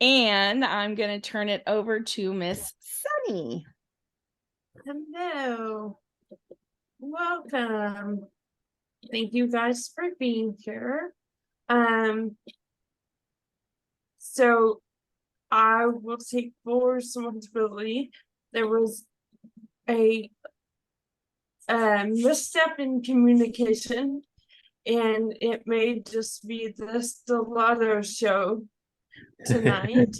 And I'm going to turn it over to Miss Sunny. Hello. Welcome. Thank you guys for being here. So I will take full responsibility. There was a misstep in communication, and it may just be the Stellato show tonight.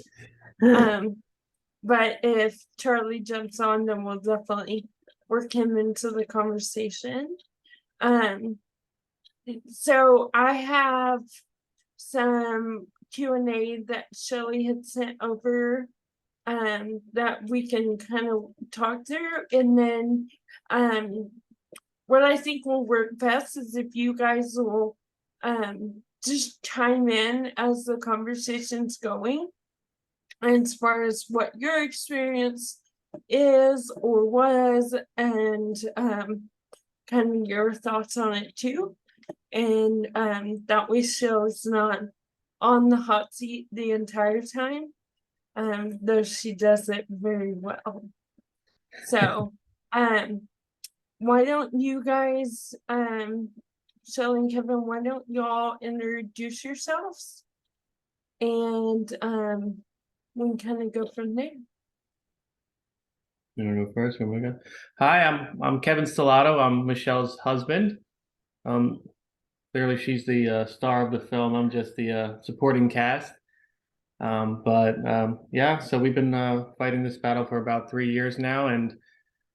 But if Charlie jumps on, then we'll definitely work him into the conversation. So I have some Q&A that Shelly had sent over that we can kind of talk through, and then what I think will work best is if you guys will just chime in as the conversation's going, as far as what your experience is or was, and kind of your thoughts on it too. And that way Shell's not on the hot seat the entire time, though she does it very well. So why don't you guys, Shell and Kevin, why don't y'all introduce yourselves, and we can kind of go from there. You want to go first? Where am I going? Hi, I'm Kevin Stellato. I'm Michelle's husband. Clearly she's the star of the film. I'm just the supporting cast. Yeah, so we've been fighting this battle for about 3 years now, and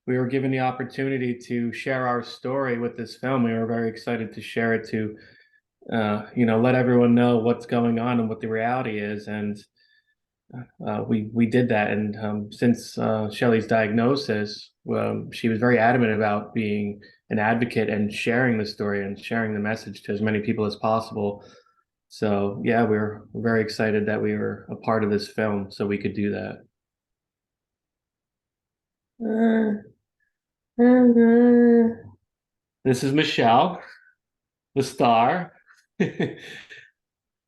we were given the opportunity to share our story with this film. We were very excited to share it to, let everyone know what's going on and what the reality is. And we did that. And since Shelley's diagnosis, she was very adamant about being an advocate and sharing the story and sharing the message to as many people as possible. So yeah, we're very excited that we were a part of this film so we could do that. This is Michelle, the star.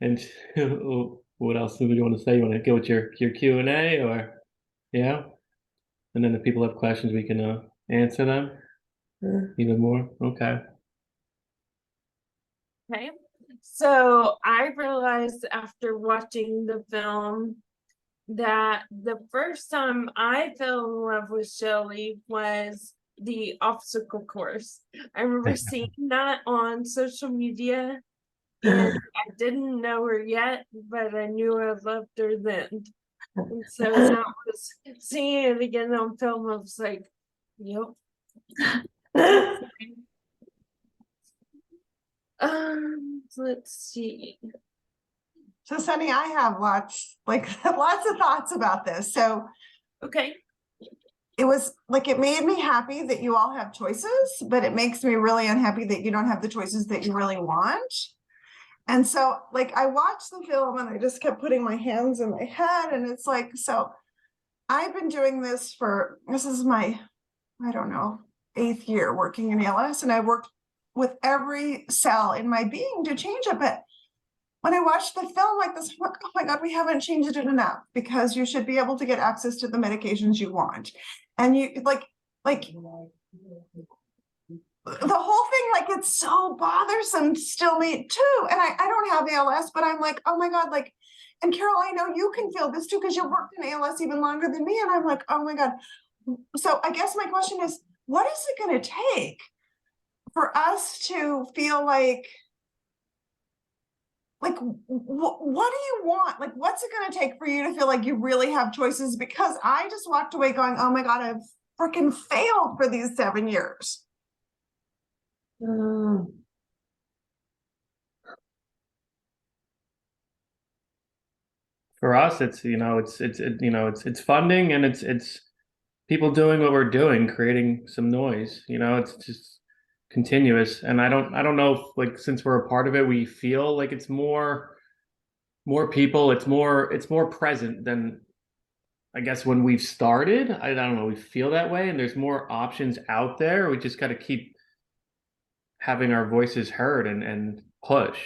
And what else do you want to say? You want to go with your Q&A, or yeah? And then if people have questions, we can answer them even more. Okay. Okay. So I realized after watching the film that the first time I fell in love with Shelley was the obstacle course. I remember seeing that on social media, and I didn't know her yet, but I knew I loved her then. And so that was seeing it again on film. I was like, yep. Let's see. So Sunny, I have lots of thoughts about this. So okay. It was like, it made me happy that you all have choices, but it makes me really unhappy that you don't have the choices that you really want. And so like I watched the film and I just kept putting my hands in my head, and it's like, so I've been doing this is my, I don't know, 8th year working in ALS, and I worked with every cell in my being to change it. But when I watched the film like this, I'm like, oh my God, we haven't changed it enough, because you should be able to get access to the medications you want. And you like the whole thing, like it's so bothersome still me too. And I don't have ALS, but I'm like, oh my God, like, and Carol, I know you can feel this too, because you worked in ALS even longer than me. And I'm like, oh my God. So I guess my question is, what is it going to take for us to feel like what do you want? Like, what's it going to take for you to feel like you really have choices? Because I just walked away going, oh my God, I've freaking failed for these 7 years. For us, it's funding, and it's people doing what we're doing, creating some noise. It's just continuous. And I don't know if, like, since we're a part of it, we feel like it's more people, it's more present than I guess when we've started. I don't know, we feel that way, and there's more options out there. We just got to keep having our voices heard and push.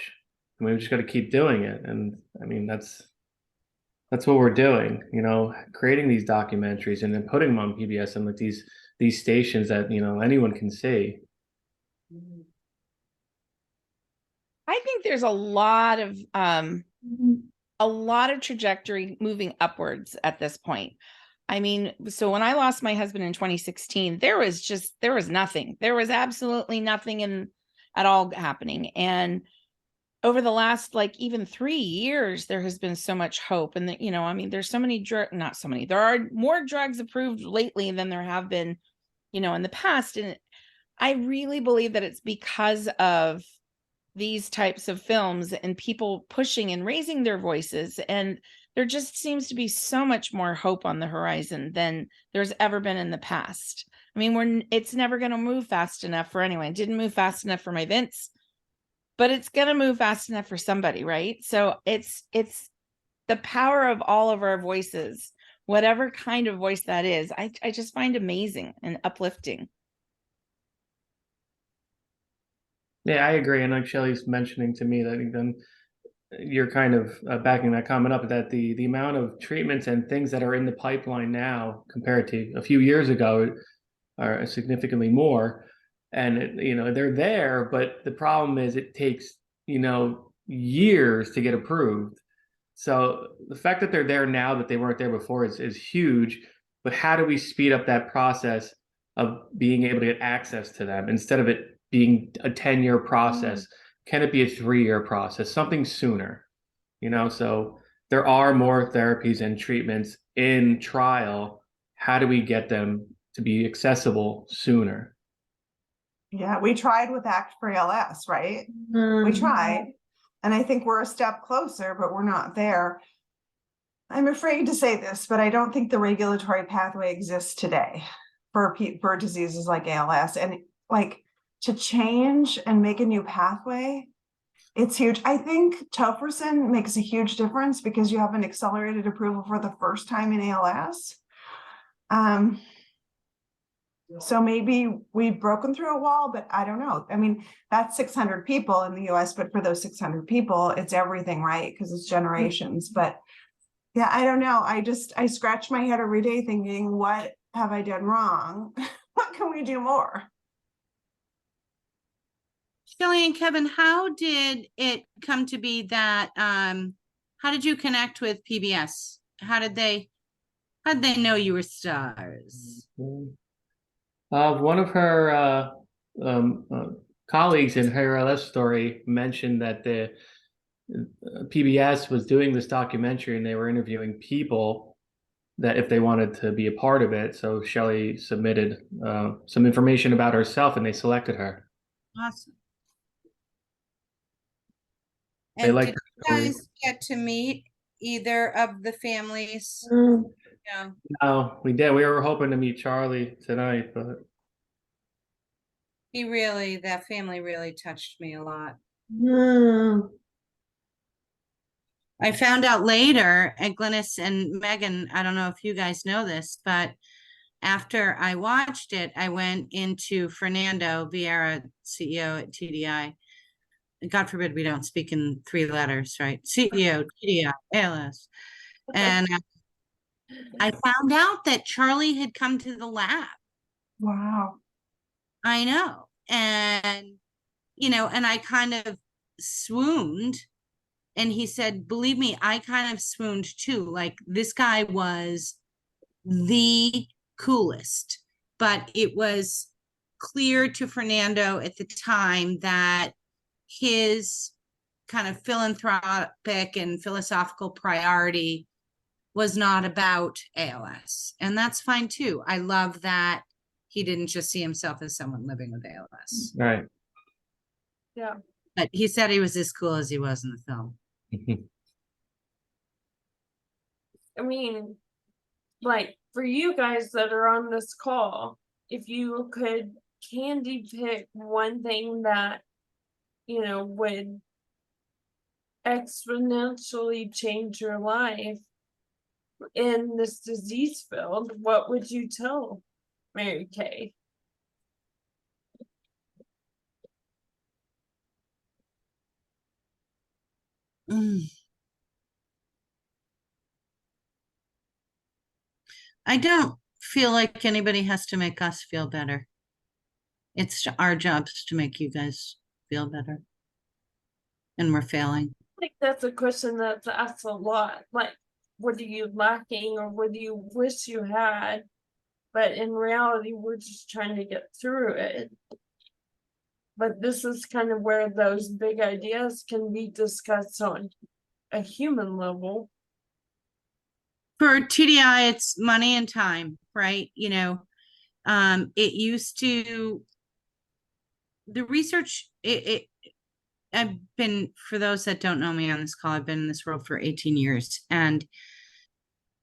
I mean, we just got to keep doing it. And I mean, that's that's what we're doing, creating these documentaries and then putting them on PBS and like these stations that, anyone can see. I think there's a lot of trajectory moving upwards at this point. I mean, so when I lost my husband in 2016, there was nothing. There was absolutely nothing at all happening. And over the last like even 3 years, there has been so much hope. And I mean, there's so many not so many. There are more drugs approved lately than there have been, in the past. And I really believe that it's because of these types of films and people pushing and raising their voices. And there just seems to be so much more hope on the horizon than there's ever been in the past. I mean, it's never going to move fast enough for anyone. It didn't move fast enough for my Vince, but it's going to move fast enough for somebody, right? So it's the power of all of our voices, whatever kind of voice that is. I just find amazing and uplifting. Yeah, I agree. And like Shelley's mentioning to me that then you're kind of backing that comment up, that the amount of treatments and things that are in the pipeline now compared to a few years ago are significantly more. And they're there, but the problem is it takes years to get approved. So the fact that they're there now that they weren't there before is huge. But how do we speed up that process of being able to get access to them instead of it being a 10-year process? Can it be a 3-year process, something sooner? So there are more therapies and treatments in trial. How do we get them to be accessible sooner? Yeah, we tried with Act for ALS, right? We tried. And I think we're a step closer, but we're not there. I'm afraid to say this, but I don't think the regulatory pathway exists today for diseases like ALS. And like to change and make a new pathway, it's huge. I think tofersen makes a huge difference because you have an accelerated approval for the first time in ALS. So maybe we've broken through a wall, but I don't know. I mean, that's 600 people in the US, but for those 600 people, it's everything, right? Because it's generations. But yeah, I don't know. I scratch my head every day thinking, what have I done wrong? What can we do more? Shelley and Kevin, how did it come to be that how did you connect with PBS? How did they know you were stars? One of her colleagues in her ALS story mentioned that the PBS was doing this documentary and they were interviewing people that if they wanted to be a part of it. So Shelley submitted some information about herself and they selected her. Awesome. They And liked did her you story. guys get to meet either of the families? Yeah. No, we did. We were hoping to meet Charlie tonight, but That family really touched me a lot. I found out later at Glynis and Megan, I don't know if you guys know this, but after I watched it, I went into Fernando Vieira, CEO at TDI. God forbid we don't speak in 3 letters, right? CEO, TDI, ALS. And I found out that Charlie had come to the lab. Wow. I know. And, and I kind of swooned. And he said, believe me, I kind of swooned too. Like this guy was the coolest, but it was clear to Fernando at the time that his kind of philanthropic and philosophical priority was not about ALS. And that's fine too. I love that he didn't just see himself as someone living with ALS. right. Yeah. But he said he was as cool as he was in the film. I mean, like for you guys that are on this call, if you could candy pick one thing that, would exponentially change your life in this disease field, what would you tell Mary Kay? I don't feel like anybody has to make us feel better. It's our jobs to make you guys feel better. And we're failing. I think that's a question that's asked a lot. Like, what are you lacking or what do you wish you had? But in reality, we're just trying to get through it. But this is kind of where those big ideas can be discussed on a human level. For TDI, it's money and time, right? You know, it used to, the research, I've been, for those that don't know me on this call, I've been in this world for 18 years, and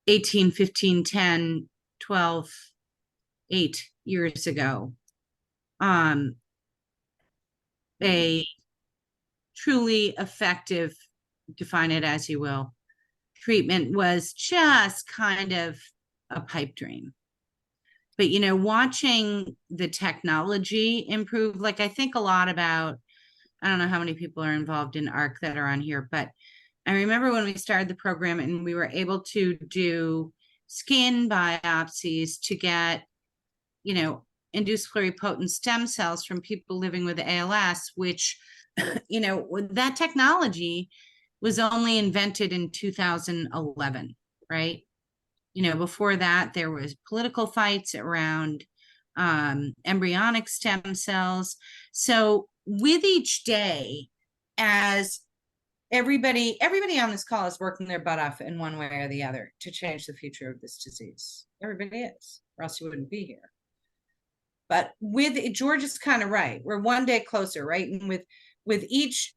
18, 15, 10, 12, 8 years ago, a truly effective, define it as you will, treatment was just kind of a pipe dream. But, you know, watching the technology improve, like I think a lot about, I don't know how many people are involved in ARC that are on here, but I remember when we started the program and we were able to do skin biopsies to get, you know, induced pluripotent stem cells from people living with ALS, which, you know, that technology was only invented in 2011, right? You know, before that, there was political fights around embryonic stem cells. So with each day, as everybody on this call is working their butt off in one way or the other to change the future of this disease. Everybody is, or else you wouldn't be here. But with George is kind of right. We're one day closer, right? And with each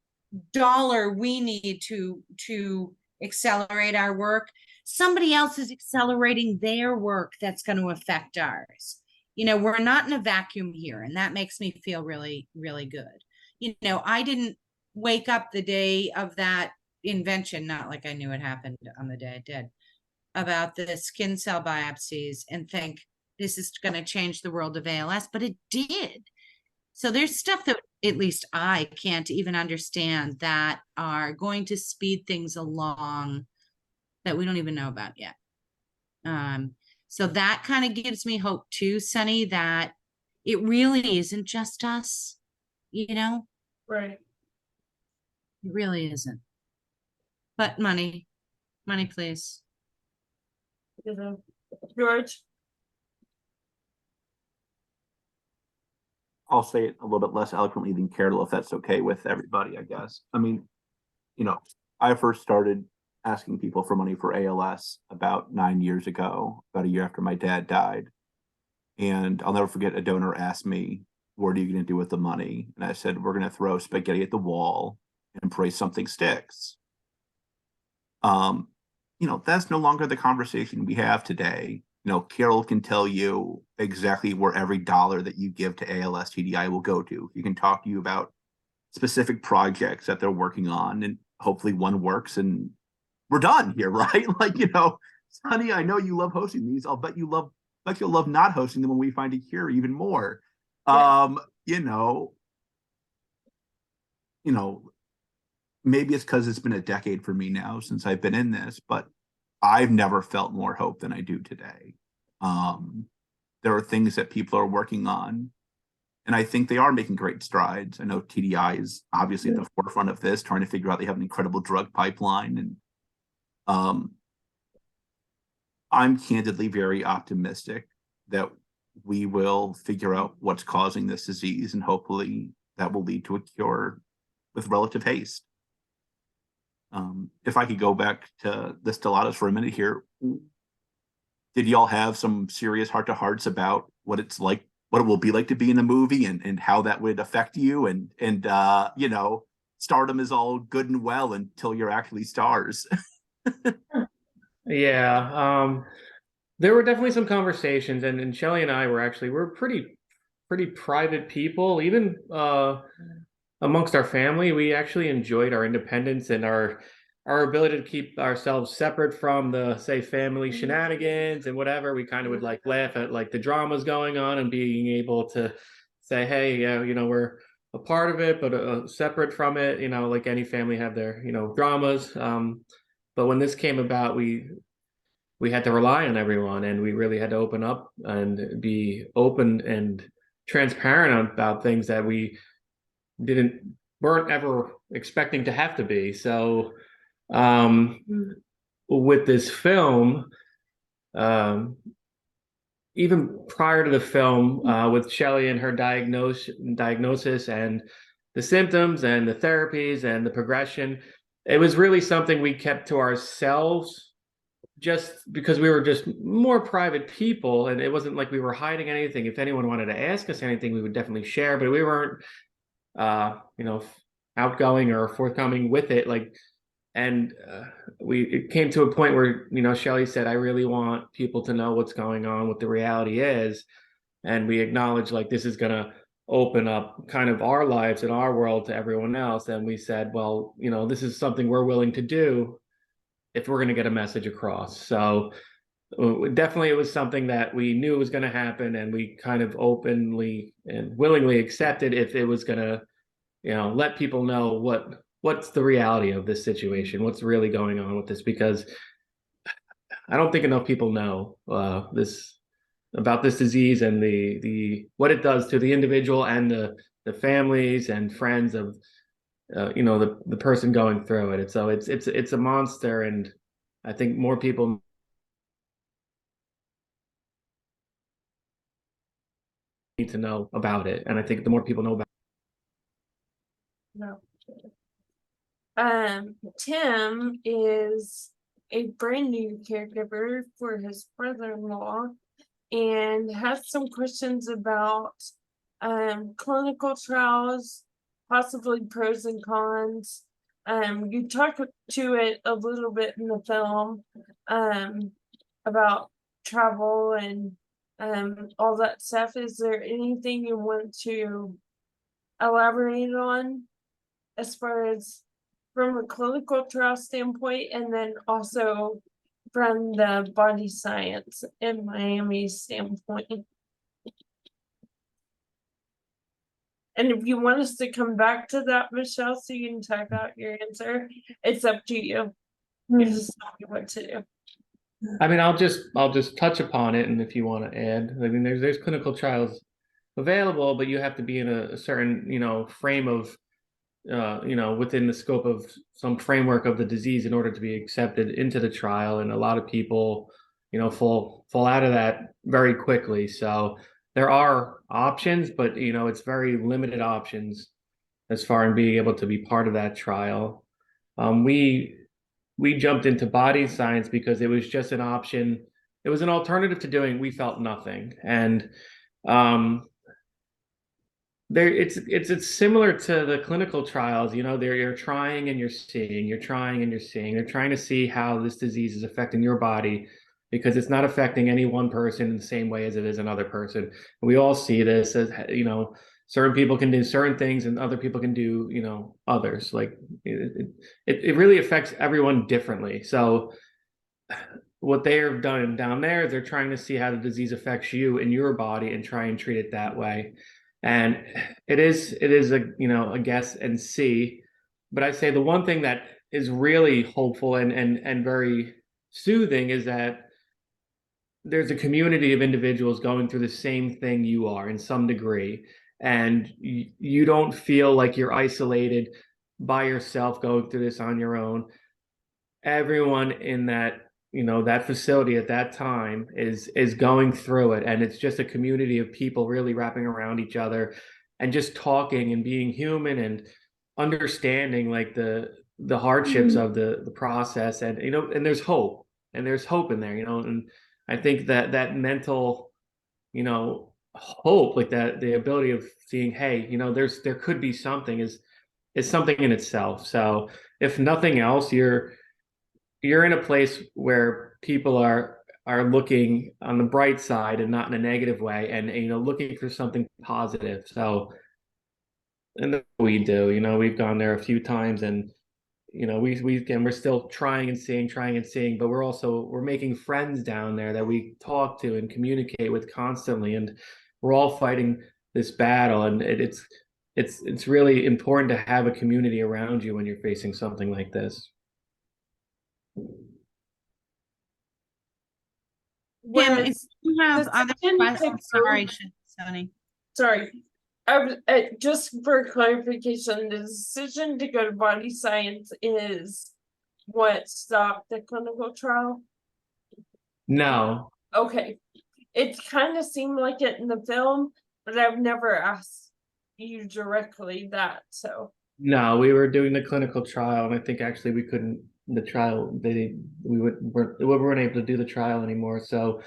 dollar we need to accelerate our work, somebody else is accelerating their work that's going to affect ours. You know, we're not in a vacuum here, and that makes me feel really, really good. You know, I didn't wake up the day of that invention, not like I knew it happened on the day it did, about the skin cell biopsies and think this is going to change the world of ALS, but it did. So there's stuff that at least I can't even understand that are going to speed things along that we don't even know about yet. So that kind of gives me hope too, Sunny, that it really isn't just us, you know? Right. It really isn't. But money, please. You know, George? I'll say it a little bit less eloquently than Carol, if that's okay with everybody, I guess. I mean, you know, I first started asking people for money for ALS about 9 years ago, about a year after my dad died. And I'll never forget, a donor asked me, what are you going to do with the money? And I said, we're going to throw spaghetti at the wall and pray something sticks. You know, that's no longer the conversation we have today. You know, Carol can tell you exactly where every dollar that you give to ALS TDI will go to. He can talk to you about specific projects that they're working on, and hopefully one works and we're done here, right? Like, you know, Sonny, I know you love hosting these. I'll bet you'll love not hosting them when we find a cure even more. Yeah. You know, maybe it's because it's been a decade for me now since I've been in this, but I've never felt more hope than I do today. There are things that people are working on, and I think they are making great strides. I know TDI is obviously at the forefront of this, trying to figure out they have an incredible drug pipeline. And I'm candidly very optimistic that we will figure out what's causing this disease, and hopefully that will lead to a cure with relative haste. If I could go back to the Stellatos for a minute here, did y'all have some serious heart-to-hearts about what it's like, what it will be like to be in a movie, and how that would affect you? And you know, stardom is all good and well until you're actually stars. Yeah, there were definitely some conversations, and Shelly and I we're pretty private people. Even amongst our family, we actually enjoyed our independence and our ability to keep ourselves separate from the, say, family shenanigans and whatever. We kind of would like laugh at like the dramas going on, and being able to say, hey, yeah, you know, we're a part of it, but separate from it. You know, like any family have their, you know, dramas. But when this came about, we we had to rely on everyone, and we really had to open up and be open and transparent about things that we weren't ever expecting to have to be. So with this film, even prior to the film, with Shelley and her diagnosis and the symptoms and the therapies and the progression, it was really something we kept to ourselves, just because we were just more private people, and it wasn't like we were hiding anything. If anyone wanted to ask us anything, we would definitely share, but we weren't outgoing or forthcoming with it. And it came to a point where, Shelley said, I really want people to know what's going on, what the reality is. And we acknowledged, like, this is going to open up kind of our lives and our world to everyone else. And we said, well, this is something we're willing to do if we're going to get a message across. So definitely it was something that we knew was going to happen, and we kind of openly and willingly accepted if it was going to, let people know what's the reality of this situation, what's really going on with this, because I don't think enough people know this about this disease and the what it does to the individual and the families and friends of the person going through it. And so it's a monster, and I think more people need to know about it. And I think the more people know about No. Tim is a brand new caregiver for his brother-in-law and has some questions about clinical trials, possibly pros and cons. You talk to it a little bit in the film about travel and all that stuff. Is there anything you want to elaborate on as far as from a clinical trial standpoint, and then also from the body science in Miami standpoint? And if you want us to come back to that, Michelle, so you can type out your answer, it's up to you. You just tell me what to do. I mean, I'll just touch upon it, and if you want to add, I mean, there's clinical trials available, but you have to be in a certain, frame of, within the scope of some framework of the disease in order to be accepted into the trial. And a lot of people, fall out of that very quickly. So there are options, but it's very limited options as far as being able to be part of that trial. We jumped into body science because it was just an option. It was an alternative to doing we felt nothing. And it's similar to the clinical trials. You're trying and you're seeing, you're trying and you're seeing. They're trying to see how this disease is affecting your body, because it's not affecting any one person in the same way as it is another person. We all see this as, certain people can do certain things and other people can do, others. Like it really affects everyone differently. So what they have done down there is they're trying to see how the disease affects you in your body and try and treat it that way. And it is a guess and see. But I say the one thing that is really hopeful and very soothing is that there's a community of individuals going through the same thing you are in some degree, and you don't feel like you're isolated by yourself going through this on your own. Everyone in that that facility at that time is going through it, and it's just a community of people really wrapping around each other and just talking and being human and understanding, like, the hardships of the process. And and there's hope, in there, and I think that mental hope, like that, the ability of seeing, hey, there could be something, is something in itself. So if nothing else, you're in a place where people are looking on the bright side and not in a negative way, and looking for something positive. So, and we do, we've gone there a few times, and we're still trying and seeing, but we're making friends down there that we talk to and communicate with constantly, and we're all fighting this battle. And it's really important to have a community around you when you're facing something like this. Tim, if was you have the other decision to questions, sorry, go- Sony. sorry. Just for clarification, the decision to go to body science is what stopped the clinical trial? No, Okay, it kind of seemed like it in the film, but I've never asked you directly that, so. no, we were doing the clinical trial, and I think actually we couldn't. We weren't able to do the trial anymore. So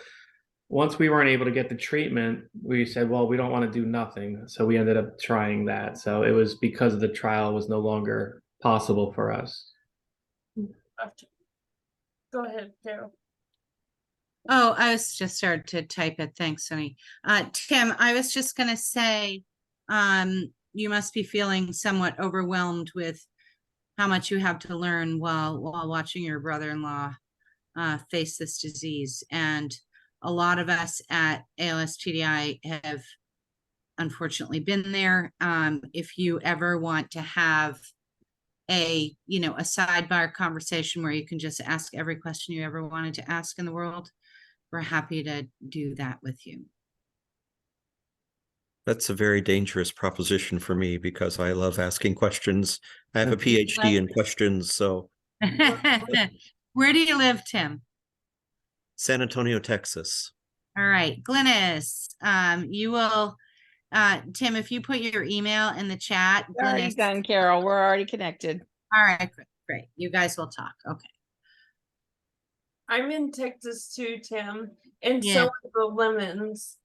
once we weren't able to get the treatment, we said, well, we don't want to do nothing. So we ended up trying that. So it was because the trial was no longer possible for us. Go ahead, Carol. Oh, I was just started to type it. Thanks, Sonny. Tim, I was just gonna say, you must be feeling somewhat overwhelmed with how much you have to learn while watching your brother-in-law face this disease. And a lot of us at ALS TDI have unfortunately been there. If you ever want to have a sidebar conversation where you can just ask every question you ever wanted to ask in the world, we're happy to do that with you. That's a very dangerous proposition for me because I love asking questions. I have a PhD in questions, so Where do you live, Tim? San Antonio, Texas. All right, Glynis, you will, Tim, if you put your email in the chat, Already Glynis. done, Carol. We're already connected. All right, great. You guys will talk. Okay. I'm in Texas too, Tim, and Yeah. so are the Lemons.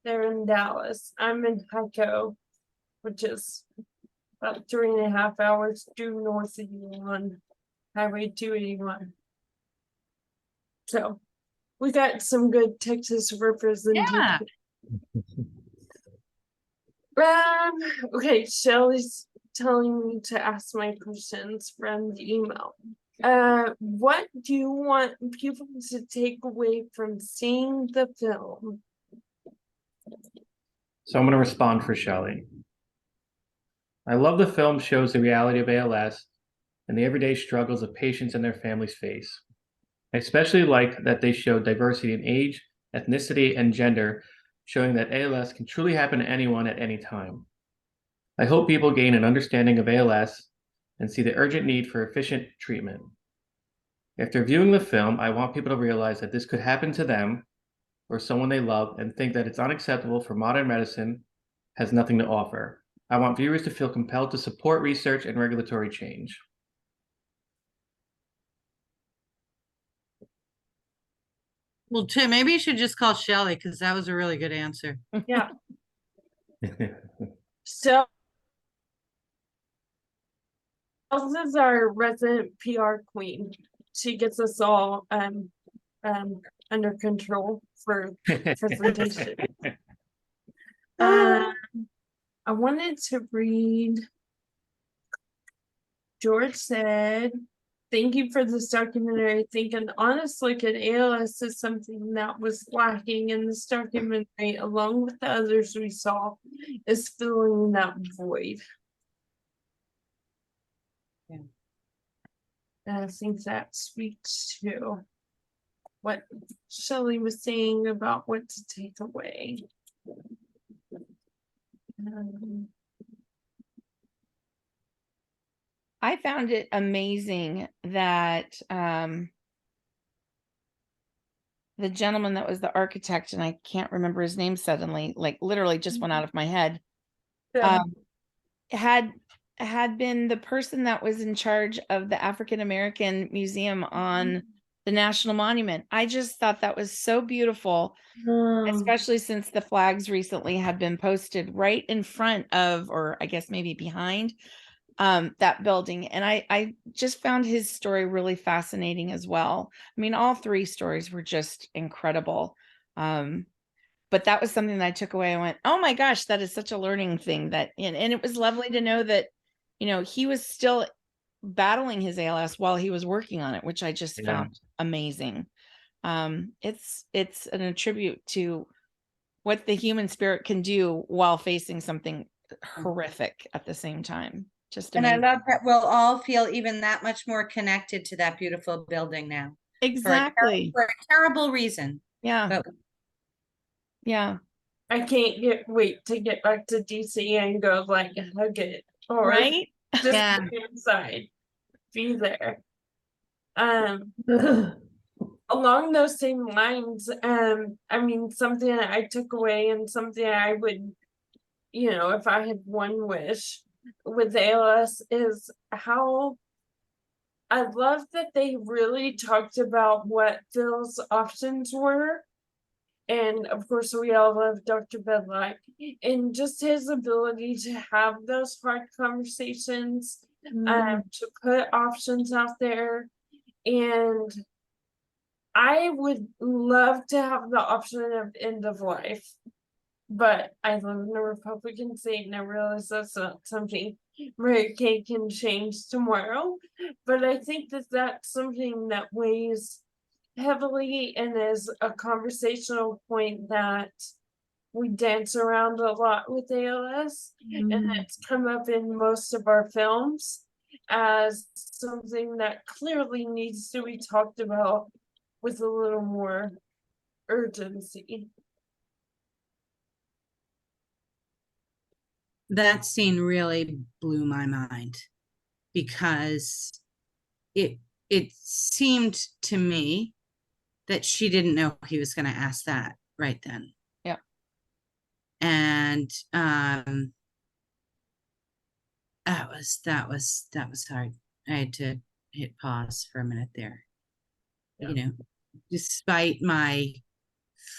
They're in Dallas. I'm in Hico, which is about 3.5 hours due north of you on Highway 281. So we got some good Texas representation. Okay, Shelly's telling me to ask my questions from the email. What do you want people to take away from seeing the film? So I'm going to respond for Shelley. I love the film shows the reality of ALS and the everyday struggles of patients and their families face. I especially like that they show diversity in age, ethnicity, and gender, showing that ALS can truly happen to anyone at any time. I hope people gain an understanding of ALS and see the urgent need for efficient treatment. After viewing the film, I want people to realize that this could happen to them or someone they love and think that it's unacceptable for modern medicine has nothing to offer. I want viewers to feel compelled to support research and regulatory change. Well, Tim, maybe you should just call Shelly because that was a really good answer. Yeah. So this is our resident PR queen. She gets us all under control for presentation. I wanted to read. George said, "Thank you for this documentary. I think an honest look at ALS is something that was lacking in this documentary, along with the others we saw, is filling that void." Yeah. And I think that speaks to what Shelley was saying about what to take away. I found it amazing that the gentleman that was the architect, and I can't remember his name suddenly, like literally just went out of my head, had been the person that was in charge of the African American Museum on the National Monument. I just thought that was so beautiful, especially since the flags recently had been posted right in front of, or I guess maybe behind, that building. And I just found his story really fascinating as well. I mean, all three stories were just incredible. But that was something that I took away. I went, oh my gosh, that is such a learning thing. And it was lovely to know that, he was still battling his ALS while he was working on it, which I just found amazing. It's an attribute to what the human spirit can do while facing something horrific at the same time. Just amazing. And I love that we'll all feel even that much more connected to that beautiful building now. Exactly. For a terrible reason. Yeah. But Yeah. I can't wait to get back to DC and go like hug it or Right. just Yeah. be inside, be there. Along those same lines, I mean, something that I took away and something I would, if I had one wish with ALS is how I love that they really talked about what Phil's options were. And of course, we all love Dr. Bedlock and just his ability to have those hard conversations, to put options out there. And I would love to have the option of end of life, but I live in a Republican state and I realize that's not something Mary Kay can change tomorrow. But I think that that's something that weighs heavily and is a conversational point that we dance around a lot with ALS, and it's come up in most of our films as something that clearly needs to be talked about with a little more urgency. that scene really blew my mind because it seemed to me that she didn't know he was going to ask that right then. Yeah. And that was hard. I had to hit pause for a minute there. Yeah. Despite my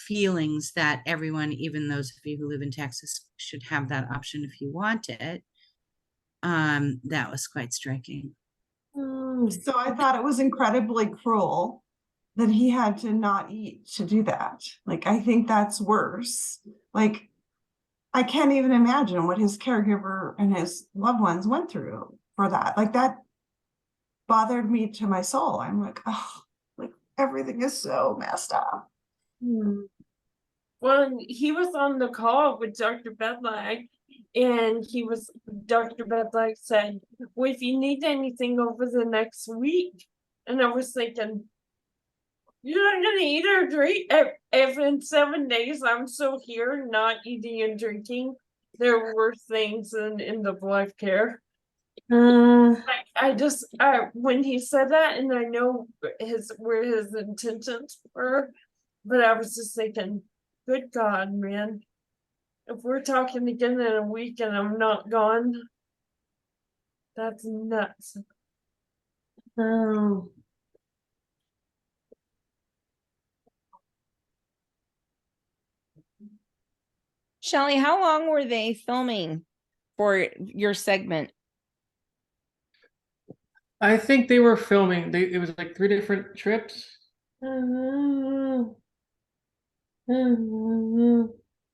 feelings that everyone, even those of you who live in Texas, should have that option if you want it, that was quite striking. So I thought it was incredibly cruel that he had to not eat to do that. Like, I think that's worse. Like, I can't even imagine what his caregiver and his loved ones went through for that. Like, that bothered me to my soul. I'm like, oh, like everything is so messed up. Well, he was on the call with Dr. Bedlag, and Dr. Bedlag said, well, if you need anything over the next week, and I was thinking, you're not gonna eat or drink if in 7 days I'm still here not eating and drinking. There were things in end of life care. I just when he said that, and I know where his intentions were, but I was just thinking, good God, man, if we're talking again in a week and I'm not gone, that's nuts. Oh. Shelley, how long were they filming for your segment? I think they were filming. It was like 3 different trips.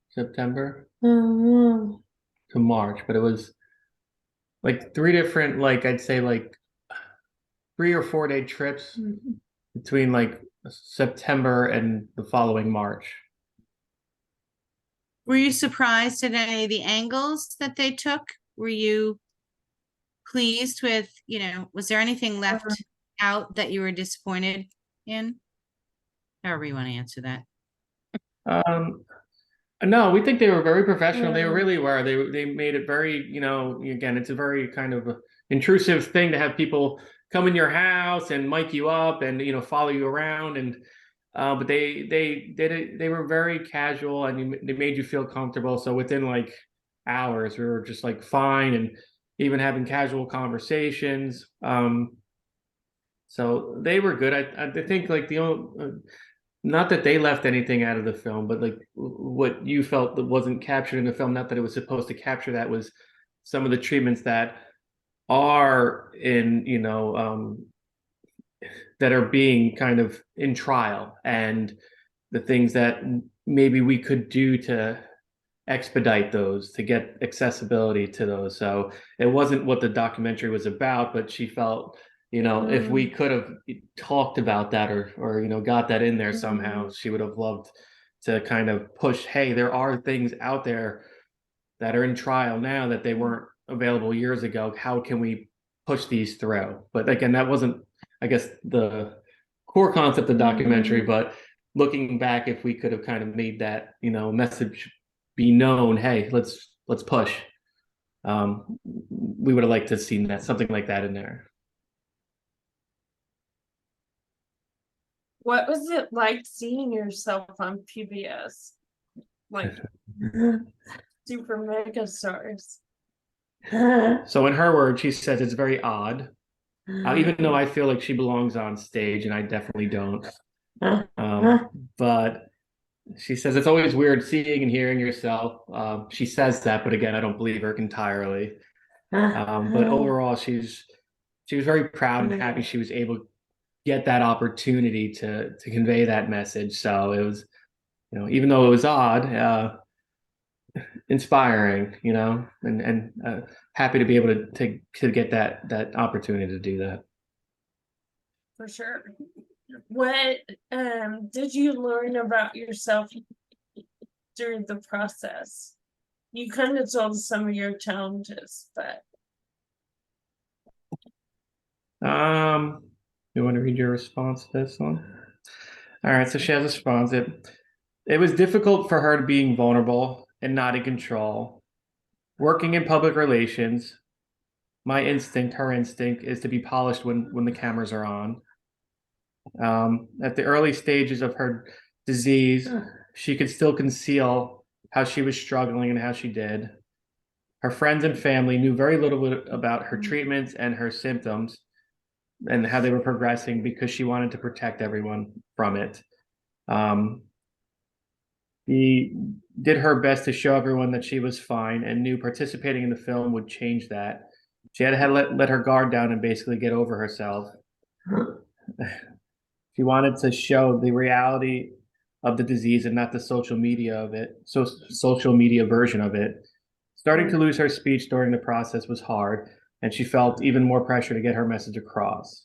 September to March, but it was like 3 different, like I'd say like 3 or 4 day trips between like September and the following March. Were you surprised at any of the angles that they took? Were you pleased with, was there anything left out that you were disappointed in? However you want to answer that. No, we think they were very professional. They really were. They made it very, again, it's a very kind of intrusive thing to have people come in your house and mic you up and follow you around, and but they did it. They were very casual and they made you feel comfortable. So within like hours, we were just like fine and even having casual conversations. So they were good. I think like the only. Not that they left anything out of the film, but like what you felt that wasn't captured in the film, not that it was supposed to capture that, was some of the treatments that are in, that are being kind of in trial, and the things that maybe we could do to expedite those, to get accessibility to those. So it wasn't what the documentary was about, but she felt, if we could have talked about that or got that in there somehow, she would have loved to kind of push, hey, there are things out there that are in trial now that they weren't available years ago. How can we push these through? But again, that wasn't, I guess, the core concept of the documentary, but looking back, if we could have kind of made that, message be known, hey, let's push. We would have liked to have seen that, something like that in there. What was it like seeing yourself on PBS? Like super mega stars. So in her words, she says it's very odd, even though I feel like she belongs on stage, and I definitely don't. But she says it's always weird seeing and hearing yourself. She says that, but again, I don't believe her entirely. But overall, she was very proud and happy she was able to get that opportunity to convey that message. So it was, even though it was odd, inspiring, and happy to be able to get that opportunity to do that. For sure. What did you learn about yourself during the process? You kind of told us some of your challenges, but you want to read your response to this one? All right, so she has a response. It was difficult for her being vulnerable and not in control. Working in public relations, her instinct is to be polished when the cameras are on. At the early stages of her disease, she could still conceal how she was struggling and how she did. Her friends and family knew very little about her treatments and her symptoms and how they were progressing because she wanted to protect everyone from it. She did her best to show everyone that she was fine and knew participating in the film would change that. She had to let her guard down and basically get over herself. She wanted to show the reality of the disease and not the social media version of it. Starting to lose her speech during the process was hard, and she felt even more pressure to get her message across.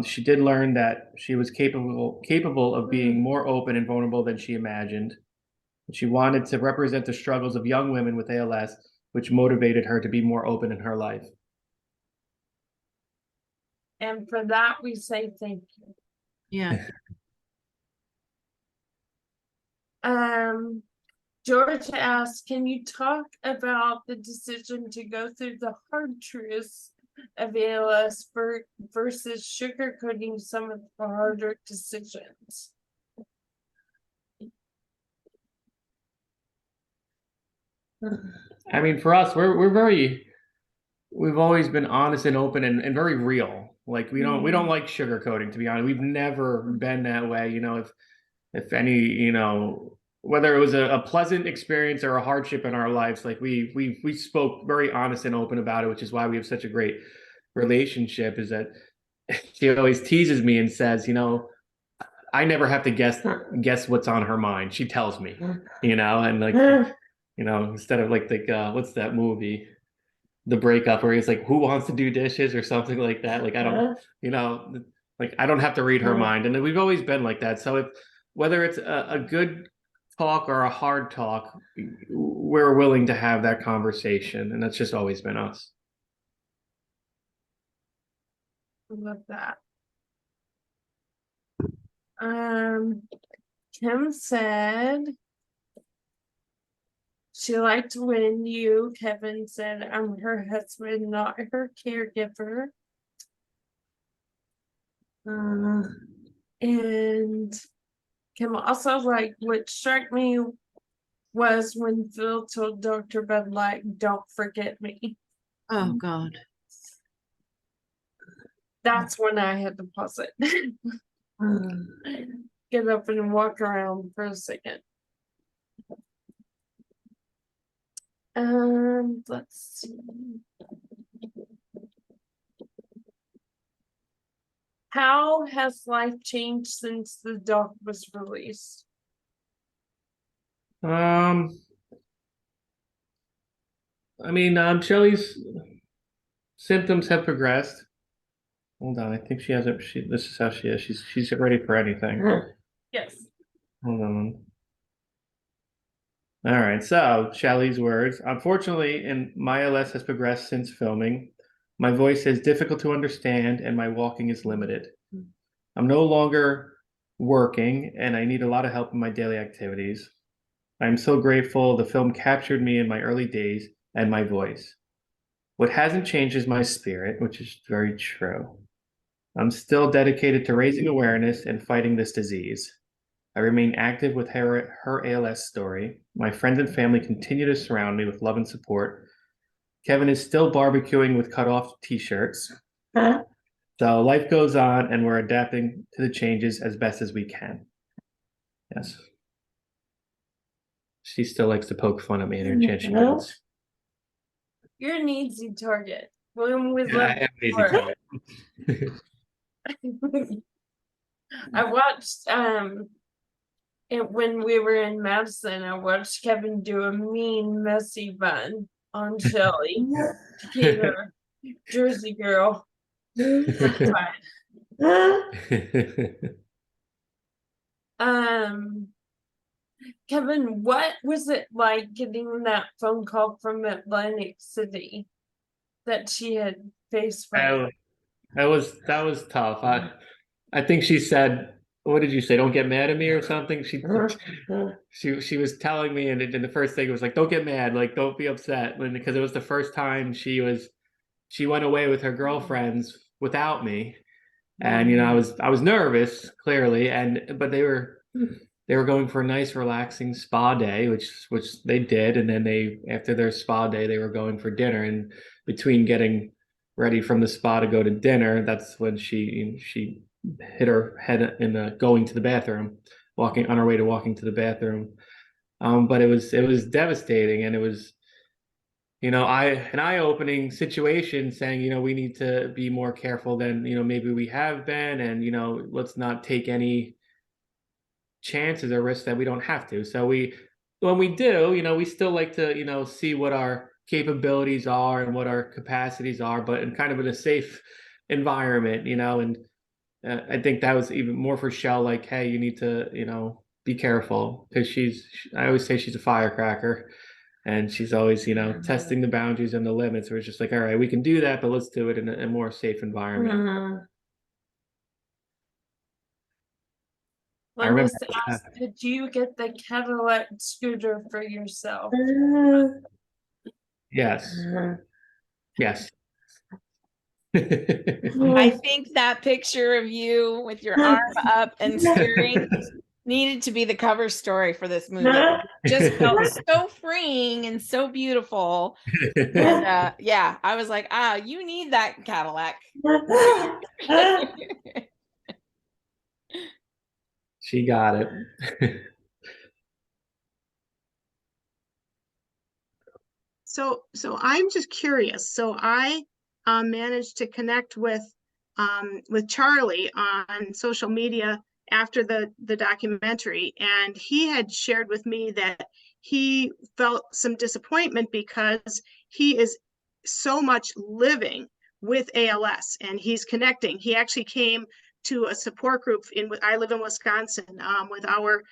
She did learn that she was capable of being more open and vulnerable than she imagined. She wanted to represent the struggles of young women with ALS, which motivated her to be more open in her life. and for that we say thank you. Yeah. George asked, can you talk about the decision to go through the hard truths of ALS versus sugarcoating some of the harder decisions? I mean, for us, we've always been honest and open and very real. Like we don't like sugarcoating, to be honest. We've never been that way. If any, whether it was a pleasant experience or a hardship in our lives, like we spoke very honest and open about it, which is why we have such a great relationship. Is that she always teases me and says, I never have to guess what's on her mind. She tells me, and like, instead of like what's that movie? The Breakup, where he's like, who wants to do dishes or something like that. Like, I don't, like I don't have to read her mind. And we've always been like that. So whether it's a good talk or a hard talk, we're willing to have that conversation. And that's just always been us. Love that. Kim said she liked when Kevin said, I'm her husband, not her caregiver. And Kim also liked, what struck me was when Phil told Dr. Bud Light, don't forget me. Oh God. That's when I had to pause it. Get up and walk around for a second. Let's see. How has life changed since the doc was released? I mean, Shelly's symptoms have progressed. Hold on, I think she has this is how she is. She's ready for anything. Yes. Hold on. All right, so Shelly's words. Unfortunately, my ALS has progressed since filming. My voice is difficult to understand and my walking is limited. I'm no longer working, and I need a lot of help in my daily activities. I'm so grateful the film captured me in my early days and my voice. What hasn't changed is my spirit, which is very true. I'm still dedicated to raising awareness and fighting this disease. I remain active with her ALS story. My friends and family continue to surround me with love and support. Kevin is still barbecuing with cut off t-shirts. So life goes on and we're adapting to the changes as best as we can. Yes. She still likes to poke fun at me in her chat. She does. You're an easy target. William was Yeah, I am an easy target. I watched when we were in Madison, I watched Kevin do a mean messy bun on Shelly to keep her Jersey girl. Kevin, what was it like getting that phone call from Atlantic City that she had face from? That was tough. I think she said, "What did you say? Don't get mad at me or something." She was telling me, and the first thing was like, "Don't get mad, like don't be upset," because it was the first time she went away with her girlfriends without me, and I was nervous clearly, but they were going for a nice relaxing spa day, which they did, and then after their spa day they were going for dinner, and between getting ready from the spa to go to dinner, that's when she hit her head in going to the bathroom, walking on her way to walking to the bathroom. But it was devastating, and it was an eye-opening situation, saying we need to be more careful than maybe we have been, and let's not take any chances or risks that we don't have to. So when we do, we still like to see what our capabilities are and what our capacities are, but in kind of in a safe environment, and I think that was even more for Shell, like, hey, you need to be careful, because I always say she's a firecracker, and she's always testing the boundaries and the limits, where it's just like, all right, we can do that, but let's do it in a more safe environment. I remember. Did you get the Cadillac scooter for yourself? Yes. Yes. I think that picture of you with your arm up and steering needed to be the cover story for this movie. It just felt so freeing and so beautiful. And yeah, I was like, you need that Cadillac. She got it. So I'm just curious. So I managed to connect with Charlie on social media after the documentary, and he had shared with me that he felt some disappointment because he is so much living with ALS and he's connecting. He actually came to a support group I live in Wisconsin, with our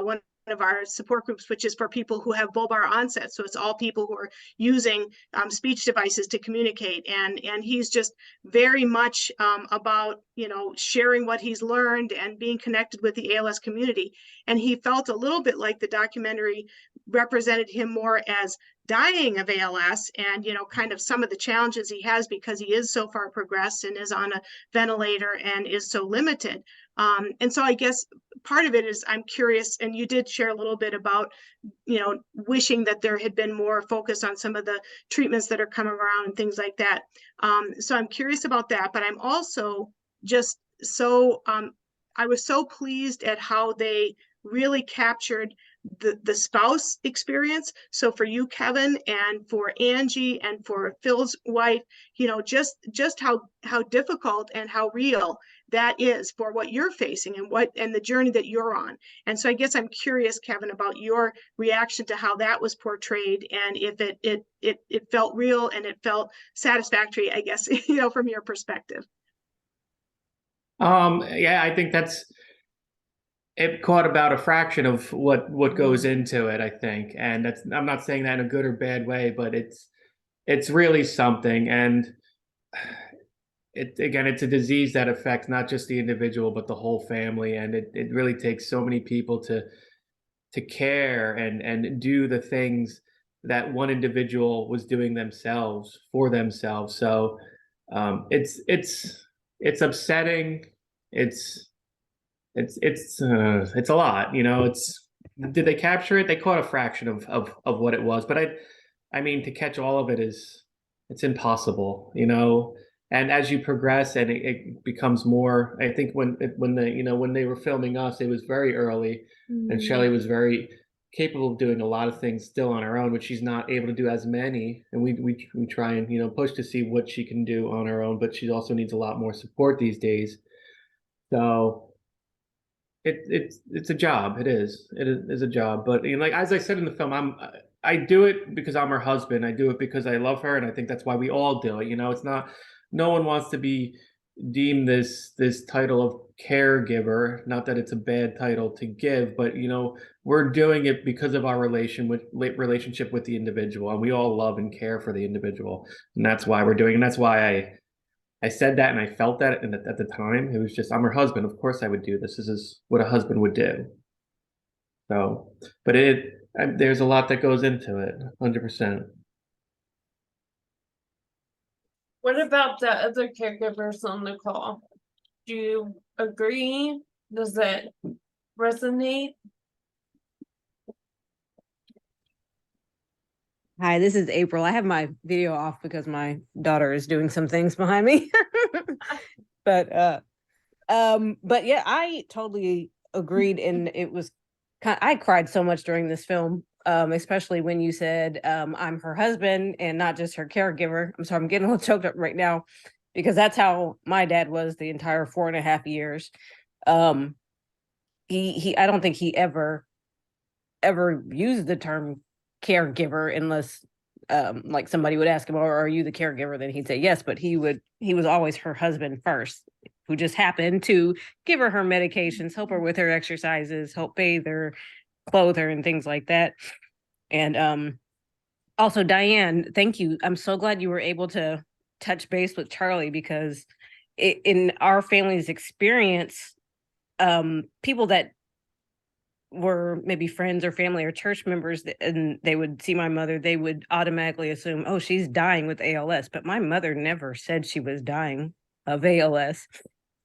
one of our support groups, which is for people who have bulbar onset. So it's all people who are using speech devices to communicate. And he's just very much about, sharing what he's learned and being connected with the ALS community. And he felt a little bit like the documentary represented him more as dying of ALS and, kind of some of the challenges he has because he is so far progressed and is on a ventilator and is so limited. And so I guess part of it is I'm curious, and you did share a little bit about, wishing that there had been more focus on some of the treatments that are coming around and things like that. So I'm curious about that, but I'm also just so, I was so pleased at how they really captured the spouse experience. So for you, Kevin, and for Angie and for Phil's wife, just how difficult and how real that is for what you're facing and the journey that you're on. And so I guess I'm curious, Kevin, about your reaction to how that was portrayed and if it felt real and it felt satisfactory, I guess, from your perspective. Yeah, I think it caught about a fraction of what goes into it, I think. And I'm not saying that in a good or bad way, but it's really something. And it's a disease that affects not just the individual, but the whole family. And it really takes so many people to care and do the things that one individual was doing themselves for themselves. So it's upsetting. It's a lot, you know. Did they capture it? They caught a fraction of what it was, but I mean, to catch all of it it's impossible, you know. And as you progress and it becomes more, I think when they were filming us, it was very early, and Shelley was very capable of doing a lot of things still on her own, which she's not able to do as many. And we try and, you know, push to see what she can do on her own, but she also needs a lot more support these days. So it's a job. It is a job. But, you know, like as I said in the film, I do it because I'm her husband. I do it because I love her, and I think that's why we all do it. You know, it's not, no one wants to be deemed this title of caregiver. Not that it's a bad title to give, but, you know, we're doing it because of our relationship with the individual, and we all love and care for the individual, and that's why we're doing it. And that's why I said that, and I felt that at the time. It was just, I'm her husband. Of course I would do this. This is what a husband would do. So, but there's a lot that goes into it, 100%. What about the other caregivers on the call? Do you agree? Does it resonate? Hi, this is April. I have my video off because my daughter is doing some things behind me. But yeah, I totally agreed, and it was I cried so much during this film, especially when you said I'm her husband and not just her caregiver. I'm sorry, I'm getting a little choked up right now because that's how my dad was the entire 4.5 years. He I don't think he ever used the term caregiver unless like somebody would ask him, or are you the caregiver? Then he'd say yes, but he was always her husband first, who just happened to give her medications, help her with her exercises, help bathe her, clothe her, and things like that. And also, Diane, thank you. I'm so glad you were able to touch base with Charlie, because in our family's experience, people that were maybe friends or family or church members, and they would see my mother, they would automatically assume, oh, she's dying with ALS. But my mother never said she was dying of ALS.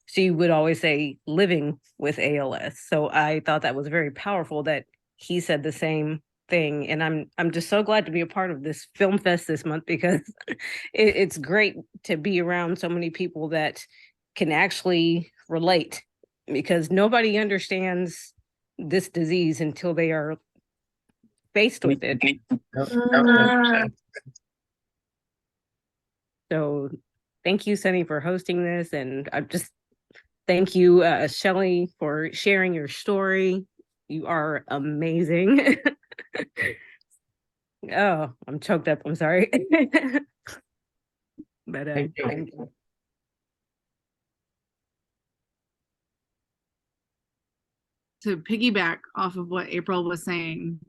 She would always say living with ALS. So I thought that was very powerful that he said the same thing. And I'm just so glad to be a part of this film fest this month, because it's great to be around so many people that can actually relate, because nobody understands this disease until they are faced with it. So thank you, Sunny, for hosting this. And I just thank you, Shelley, for sharing your story. You are amazing. Oh, I'm choked up. I'm sorry. But Thank you. thank you. To piggyback off of what April was saying,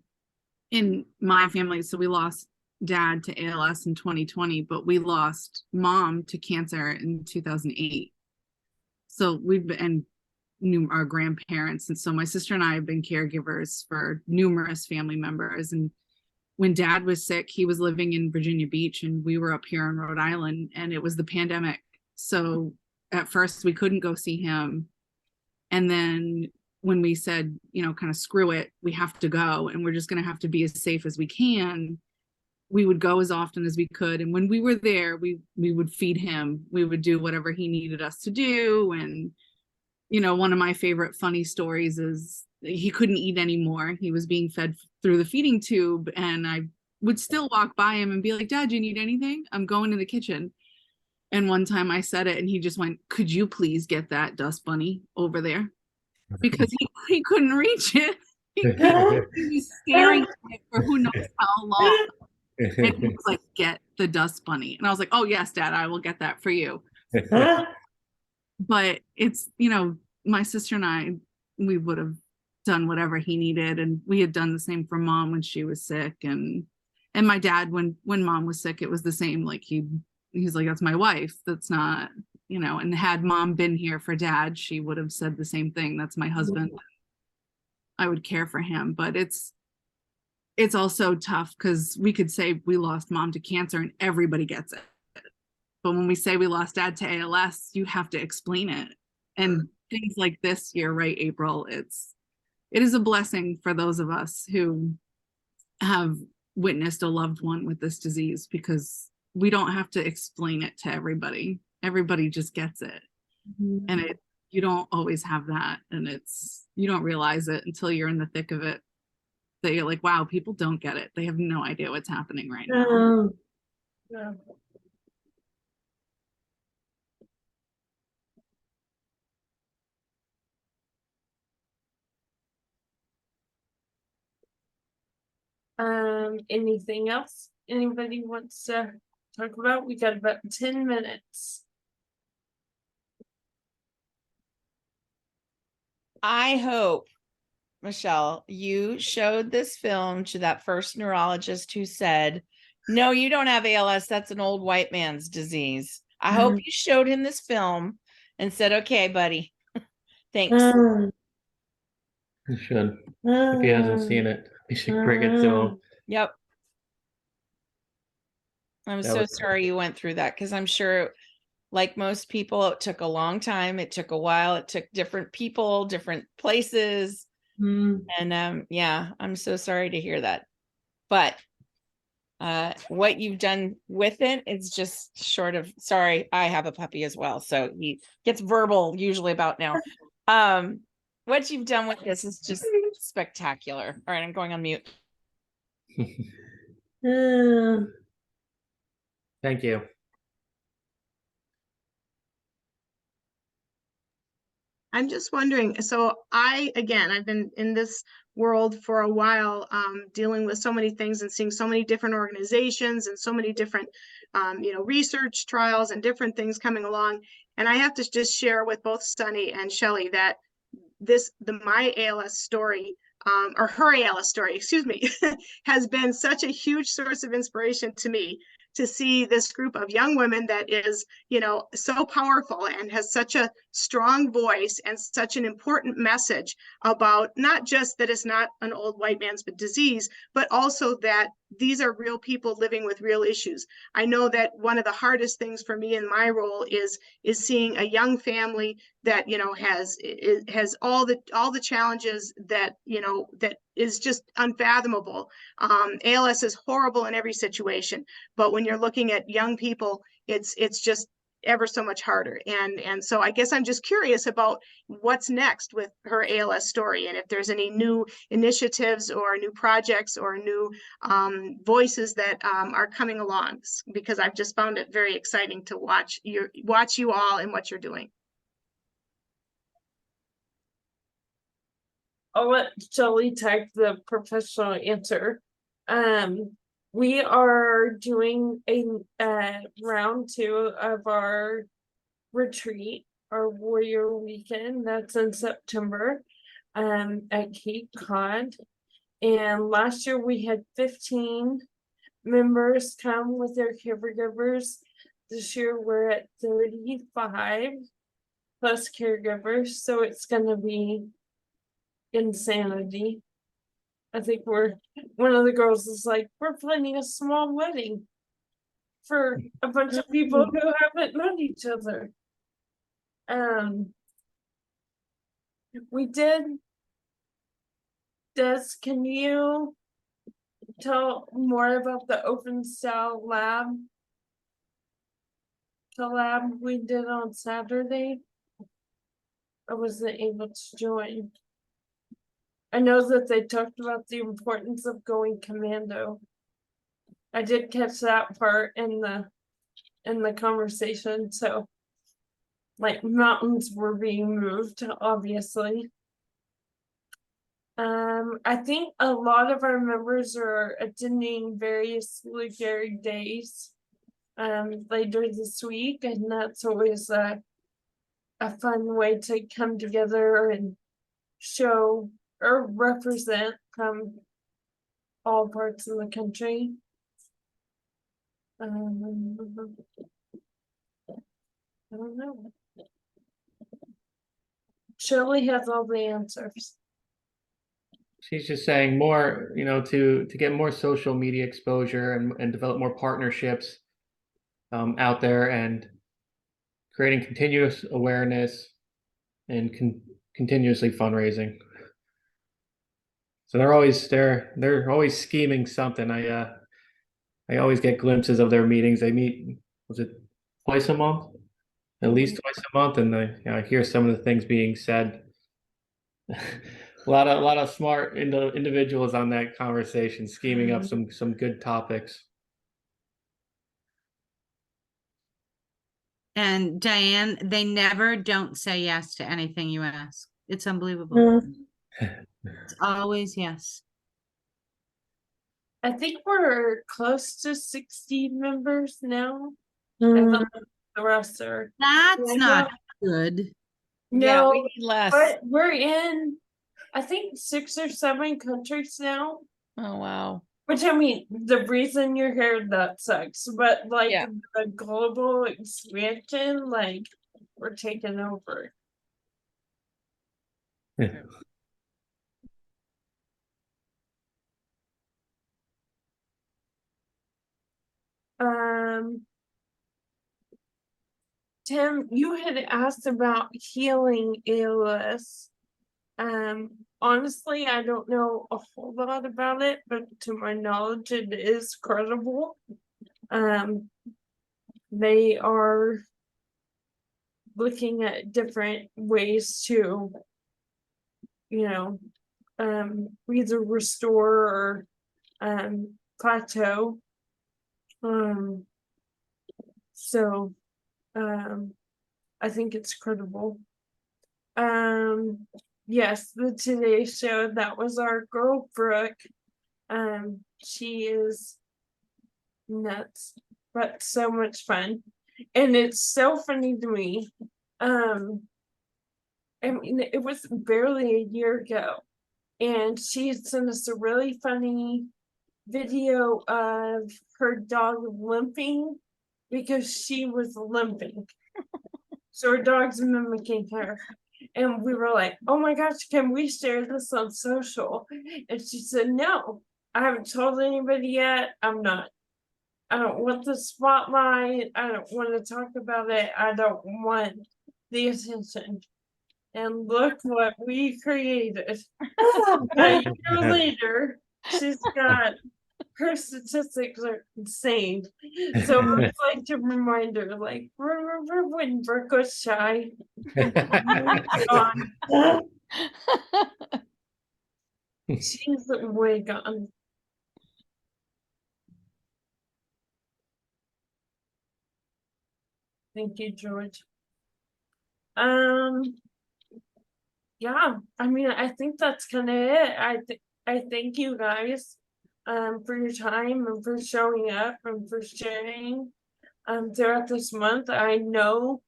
in my family, so we lost dad to ALS in 2020, but we lost mom to cancer in 2008. So we've been our grandparents, and so my sister and I have been caregivers for numerous family members. And when dad was sick, he was living in Virginia Beach and we were up here in Rhode Island, and it was the pandemic. So at first we couldn't go see him. And then when we said, you know, kind of screw it, we have to go, and we're just going to have to be as safe as we can, we would go as often as we could. And when we were there, we would feed him. We would do whatever he needed us to do. And, you know, one of my favorite funny stories is he couldn't eat anymore. He was being fed through the feeding tube, and I would still walk by him and be like, Dad, do you need anything? I'm going to the kitchen. And one time I said it and he just went, could you please get that dust bunny over there? Because he couldn't reach it. He was staring at it for who knows how long. And he was like, get the dust bunny. And I was like, oh yes, Dad, I will get that for you. But it's, you know, my sister and I, we would have done whatever he needed. And we had done the same for mom when she was sick. And my dad, when mom was sick, it was the same. Like he's like, that's my wife. That's not, you know, and had mom been here for dad, she would have said the same thing. That's my husband. I would care for him, but it's also tough because we could say we lost mom to cancer and everybody gets it. But when we say we lost dad to ALS, you have to explain it. And things like this year, right, April, it is a blessing for those of us who have witnessed a loved one with this disease, because we don't have to explain it to everybody. Everybody just gets it. And you don't always have that. And you don't realize it until you're in the thick of it, that you're like, wow, people don't get it. They have no idea what's happening right now. Yeah. Anything else anybody wants to talk about? We got about 10 minutes. I hope, Michelle, you showed this film to that first neurologist who said, no, you don't have ALS. That's an old white man's disease. I hope you showed him this film and said, okay, buddy, thanks. You should. If he hasn't seen it, you should bring it to him. Yep. I'm That so was- sorry you went through that, because I'm sure, like most people, it took a long time. It took a while. It took different people, different places. And yeah, I'm so sorry to hear that. But what you've done with it is just short of, sorry, I have a puppy as well, so he gets verbal usually about now. What you've done with this is just spectacular. All right, I'm going on mute. Thank you. I'm just wondering, so I've been in this world for a while, dealing with so many things and seeing so many different organizations and so many different, research trials and different things coming along. And I have to just share with both Sunny and Shelley that my ALS story, or her ALS story, excuse me, has been such a huge source of inspiration to me, to see this group of young women that is, so powerful and has such a strong voice and such an important message about not just that it's not an old white man's disease, but also that these are real people living with real issues. I know that one of the hardest things for me in my role is seeing a young family that has all the challenges that that is just unfathomable. ALS is horrible in every situation, but when you're looking at young people, it's just ever so much harder. And so I guess I'm just curious about what's next with her ALS story, and if there's any new initiatives or new projects or new voices that are coming along, because I've just found it very exciting to watch you all and what you're doing. I'll let Shelley type the professional answer. We are doing a round 2 of our retreat, our Warrior Weekend. That's in September, at Cape Cod. And last year we had 15 members come with their caregivers. This year we're at 35 plus caregivers, so it's gonna be insanity. I think one of the girls is like, we're planning a small wedding for a bunch of people who haven't known each other. We did. Des, can you tell more about the open cell lab collab we did on Saturday? I wasn't able to join. I know that they talked about the importance of going commando. I did catch that part in the conversation, so like mountains were being moved, obviously. I think a lot of our members are attending various Blueberry days later this week, and that's always a fun way to come together and show or represent from all parts of the country. I don't know. Shirley has all the answers. She's just saying more, to get more social media exposure and develop more partnerships out there, and creating continuous awareness and continuously fundraising. So they're always scheming something. I always get glimpses of their meetings. They meet, was it twice a month? At least twice a month, and I hear some of the things being said. A lot of smart individuals on that conversation, scheming up some good topics. And Diane, they never don't say yes to anything you ask. It's unbelievable. It's always yes. I think we're close to 60 members now. I don't know if the rest are. That's I not know. good. Yeah, No, we need less. but we're in, I think 6 or 7 countries now. Oh, wow. Which, I mean, the reason you're here, that sucks, but like Yeah. the global expansion, like we're taking over. Tim, you had asked about healing ALS. Honestly, I don't know a whole lot about it, but to my knowledge, it is credible. They are looking at different ways to, either restore or plateau. So I think it's credible. Yes, the Today Show, that was our girl Brooke. She is nuts, but so much fun. And it's so funny to me. I mean, it was barely a year ago, and she had sent us a really funny video of her dog limping because she was limping. So her dog's mimicking her. And we were like, oh my gosh, can we share this on social? And she said, no, I haven't told anybody yet. I don't want the spotlight. I don't want to talk about it. I don't want the attention. And look what we created. A year later, she's got, her statistics are insane. So it's like to remind her, like, remember when Brooke was shy? She's way gone. Thank you, George. Yeah, I mean, I think that's kind of it. I thank you guys for your time and for showing up and for sharing throughout this month. I know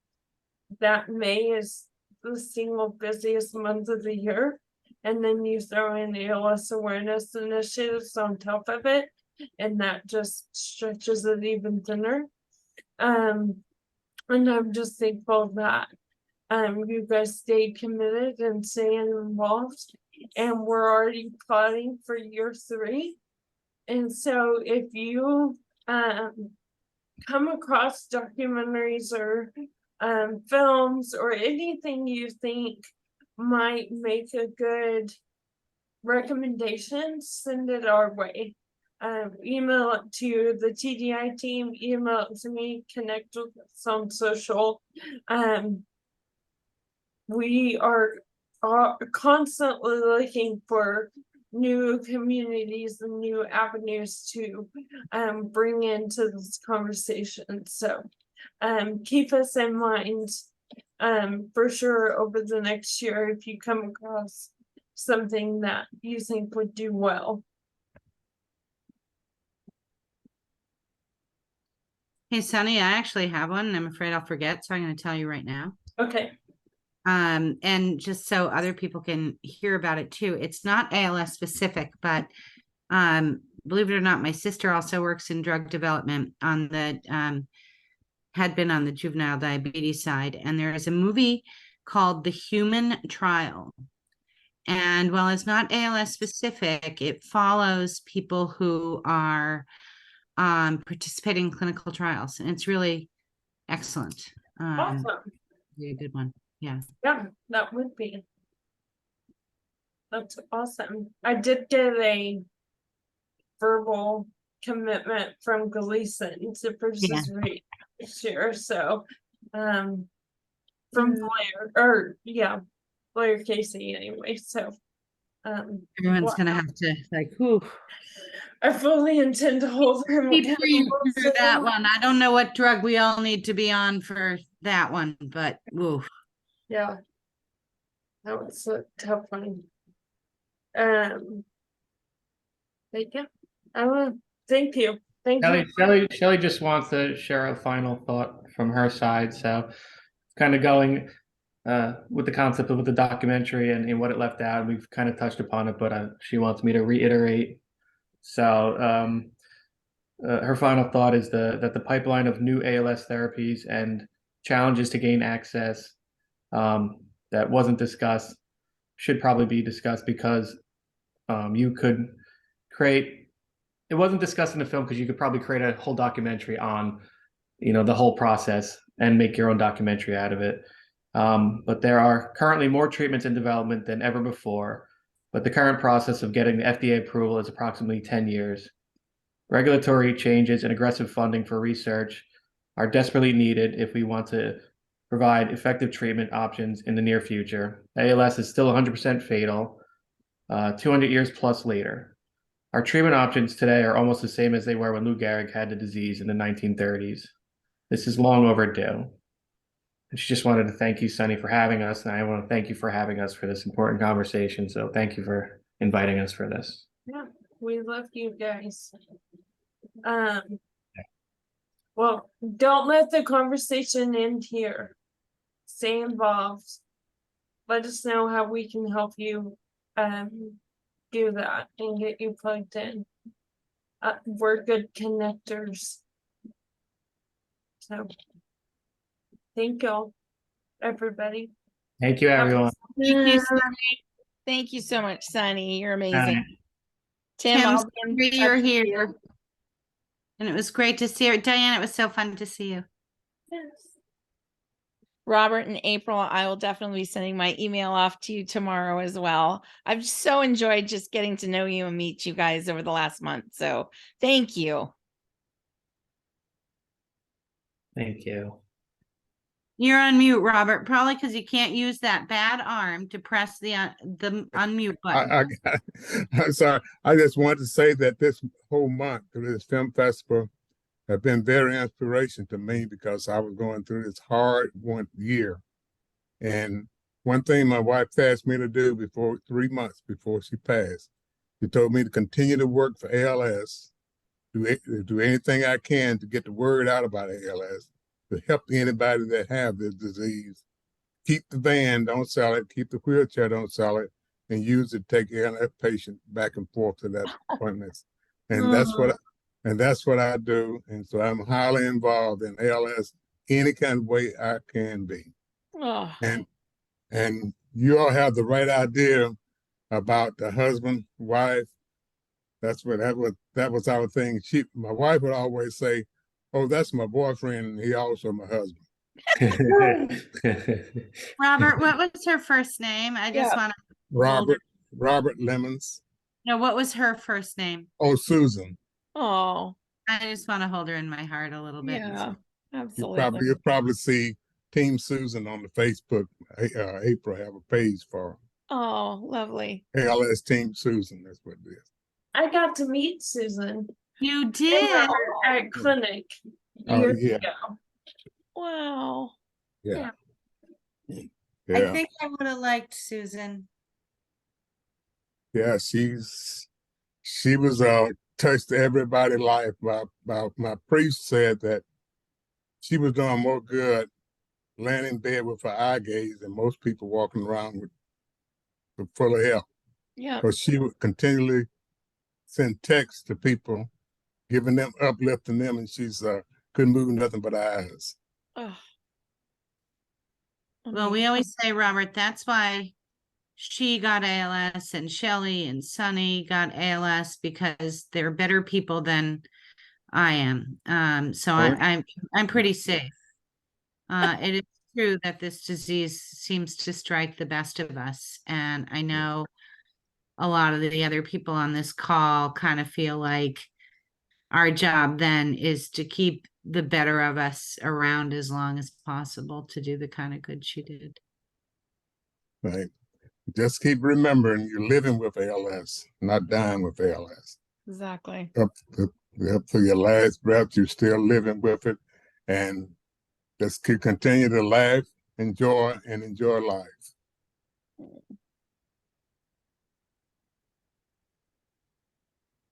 that May is the single busiest month of the year, and then you throw in ALS awareness initiatives on top of it, and that just stretches it even thinner. And I'm just thankful that you guys stayed committed and staying involved, and we're already plotting for year 3. And so if you come across documentaries or films or anything you think might make a good recommendation, send it our way. Email it to the TDI team, email it to me, connect with us on social. We are constantly looking for new communities and new avenues to bring into this conversation. So keep us in mind for sure over the next year if you come across something that you think would do well. Hey, Sunny, I actually have one, and I'm afraid I'll forget, so I'm going to tell you right now. Okay. And just so other people can hear about it too. It's not ALS specific, but believe it or not, my sister also works in drug development on the had been on the juvenile diabetes side. And there is a movie called The Human Trial. And while it's not ALS specific, it follows people who are participating in clinical trials. And it's really excellent. Awesome. Really good one. Yeah. Yeah, that would be. That's awesome. I did get a verbal commitment from Gleason to purchase Reed this year, so from lawyer or lawyer Casey anyway. So Everyone's gonna have to like, whew. I fully intend to hold him Keep praying accountable. for that one. I don't know what drug we all need to be on for that one, but woo. Yeah, that was a tough one. But yeah, thank you. Thank you. Shelley just wants to share a final thought from her side. So kind of going with the concept of the documentary and what it left out. We've kind of touched upon it, but she wants me to reiterate. So her final thought is that the pipeline of new ALS therapies and challenges to gain access that wasn't discussed should probably be discussed, because you could create, it wasn't discussed in the film because you could probably create a whole documentary on, the whole process and make your own documentary out of it. But there are currently more treatments in development than ever before, but the current process of getting the FDA approval is approximately 10 years. Regulatory changes and aggressive funding for research are desperately needed if we want to provide effective treatment options in the near future. ALS is still 100% fatal, 200 years plus later. Our treatment options today are almost the same as they were when Lou Gehrig had the disease in the 1930s. This is long overdue. And she just wanted to thank you, Sunny, for having us. And I want to thank you for having us for this important conversation. So thank you for inviting us for this. Yeah, we love you guys. Well, don't let the conversation end here. Stay involved. Let us know how we can help you do that and get you plugged in. We're good connectors. So thank y'all, everybody. Thank you, everyone. Thank you, Sunny. Thank you so much, Sunny. You're amazing. Tim, I'll be in touch you're with here. you. And it was great to see her. Diane, it was so fun to see you. Yes. Robert and April, I will definitely be sending my email off to you tomorrow as well. I've so enjoyed just getting to know you and meet you guys over the last month. So thank you. Thank you. You're on mute, Robert, probably because you can't use that bad arm to press the unmute button. I'm sorry. I just wanted to say that this whole month of this film festival have been very inspirational to me, because I was going through this hard one year. And one thing my wife asked me to do 3 months before she passed, she told me to continue to work for ALS, do anything I can to get the word out about ALS, to help anybody that have this disease. Keep the van, don't sell it. Keep the wheelchair, don't sell it, and use it to take ALS patient back and forth to that appointments. And that's what I do. And so I'm highly involved in ALS any kind of way I can be. Oh. And you all have the right idea about the husband, wife. That was our thing. My wife would always say, "Oh, that's my boyfriend, and he also my husband." Robert, what was her first name? I just want to. Robert Lemons. No, what was her first name? Oh, Susan. Oh. I just want to hold her in my heart a little bit. Yeah, absolutely. You'll probably see Team Susan on the Facebook. April have a page for Oh, lovely. ALS Team Susan. That's what it is. I got to meet Susan. You did at clinic. Oh, yeah. Ago. Wow. Yeah. I think I would have liked Susan. Yeah, she was touched everybody's life. My priest said that she was doing more good laying in bed with her eye gaze than most people walking around with full of help. Yeah. Because she would continually send texts to people, giving them, uplifting them, and she's couldn't move nothing but her eyes. Ugh. Well, we always say, Robert, that's why she got ALS and Shelly and Sonny got ALS, because they're better people than I am. So I'm pretty safe. It is true that this disease seems to strike the best of us. And I know a lot of the other people on this call kind of feel like our job then is to keep the better of us around as long as possible to do the kind of good she did. Right. Just keep remembering you're living with ALS, not dying with ALS. Exactly. Up to your last breath, you're still living with it. And just continue to laugh, enjoy life.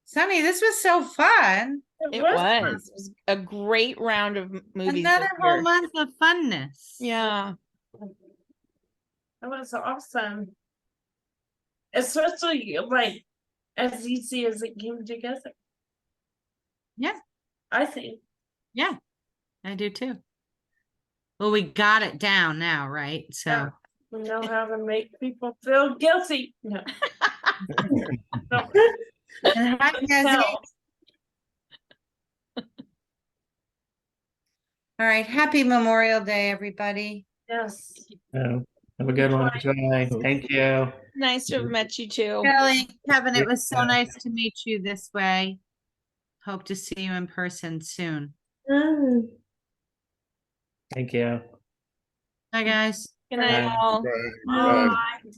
Sonny, this was so fun. It was. It was a great round of movies. Another this whole year. month of funness. Yeah. That was awesome. Especially like as easy as it came together. Yeah. I think. Yeah, I do too. Well, we got it down now, right? So Yeah. We know how to make people feel guilty. No. No. and hi, Desi. No. All right, happy Memorial Day, everybody. Yes. Have a good one. Enjoy. Thank you. Nice to have met you too. Kelly, Kevin, it was so Yeah. nice to meet you this way. Hope to see you in person soon. Thank you. Bye, guys. Good night, Bye. all. Right. Bye.